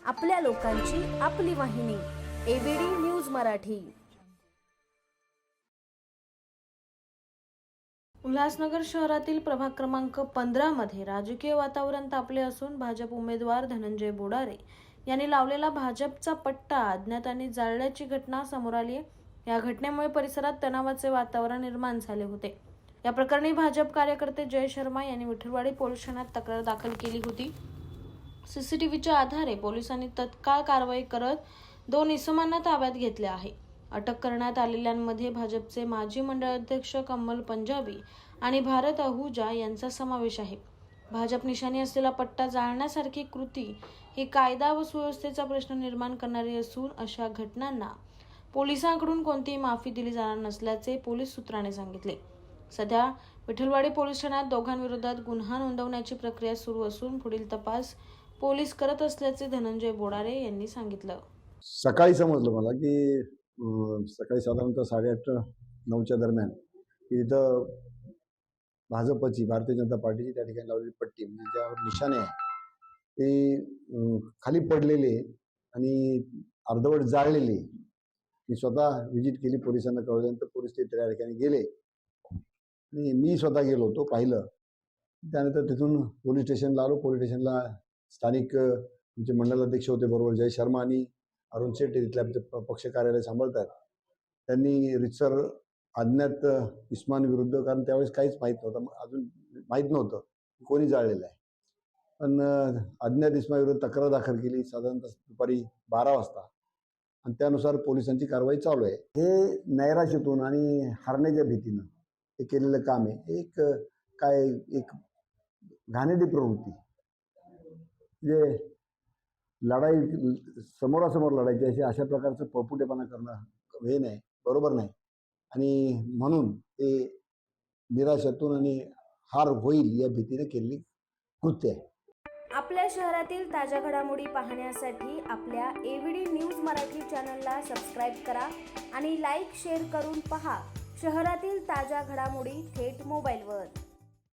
आपल्या लोकांची आपली वाहिनी एबीडी न्यूज मराठी। उल्हासनगर शहरातील प्रभाग क्रमांक 15 मध्ये राजकीय वातावरण तापले असून भाजप उमेदवार धनंजय बोडारे यांनी लावलेला भाजपचा पट्टा अज्ञातांनी जाळल्याची घटना समोर आली आहे। या घटनेमुळे परिसरात तणावाचे वातावरण निर्माण झाले होते। या प्रकरणी भाजप कार्यकर्ते जय शर्मा यांनी विठलवाडी पोलीस ठाण्यात तक्रार दाखल केली होती। सीसीटीव्हीच्या आधारे पोलिसांनी तत्काळ कारवाई करत 2 इसमांना ताब्यात घेतले आहे। अटक करण्यात आलेल्यांमध्ये भाजपचे माजी मंडळ अध्यक्ष कमल पंजाबी आणि भारत अहुजा यांचा समावेश आहे। भाजप निशाणी असलेला पट्टा जाळण्यासारखी कृती ही कायदा व सुव्यवस्थेचा प्रश्न निर्माण करणारी असून अशा घटनांना पोलिसांकडून कोणतीही माफी दिली जाणार नसल्याचे पोलीस सूत्रांनी सांगितले। सध्या विठलवाडी पोलीस ठाण्यात दोघांविरोधात गुन्हा नोंदवण्याची प्रक्रिया सुरू असून पुढील तपास पोलीस करत असल्याचे धनंजय बोडारे यांनी सांगितलं। सकाळी समजलं मला की सकाळी साधारणतः 8:30-9च्या दरम्यान इथं भाजपची भारतीय जनता पार्टीची त्या ठिकाणी लावलेली पट्टी म्हणजे ज्यावर निशाणे आहे ते खाली पडलेले आणि अर्धवट जाळलेले। मी स्वतः व्हिजिट केली, पोलिसांना कळवल्यानंतर पोलीस ते त्या ठिकाणी गेले आणि मी स्वतः गेलो होतो, पाहिलं। त्यानंतर तिथून पोलीस स्टेशनला आलो। पोलीस स्टेशनला स्थानिक आमचे मंडलाध्यक्ष होते बरोबर, जय शर्मा आणि अरुण शेट्टी तिथल्या पक्ष कार्यालय सांभाळतात। त्यांनी रितसर अज्ञात इस्मांविरुद्ध, कारण त्यावेळेस काहीच माहीत नव्हतं, अजून माहीत नव्हतं कोणी जाळलेलं आहे, पण अज्ञात इस्मांविरुद्ध तक्रार दाखल केली साधारणतः दुपारी 12 वाजता आणि त्यानुसार पोलिसांची कारवाई चालू आहे। हे नैराश्यातून आणि हारण्याच्या भीतीनं हे केलेलं काम आहे। एक घाणेरडी प्रवृत्ती, म्हणजे लढाई समोरासमोर लढायची अशी अशा प्रकारचं पळपुटेपणा करणं हे नाही, बरोबर नाही। आणि म्हणून ते निराशातून आणि हार होईल या भीतीने केलेली कृत्य आहे। आपल्या शहरातील ताज्या घडामोडी पाहण्यासाठी आपल्या एबीडी न्यूज मराठी चॅनलला सबस्क्राइब करा आणि लाईक शेअर करून पहा शहरातील ताज्या घडामोडी थेट मोबाईलवर।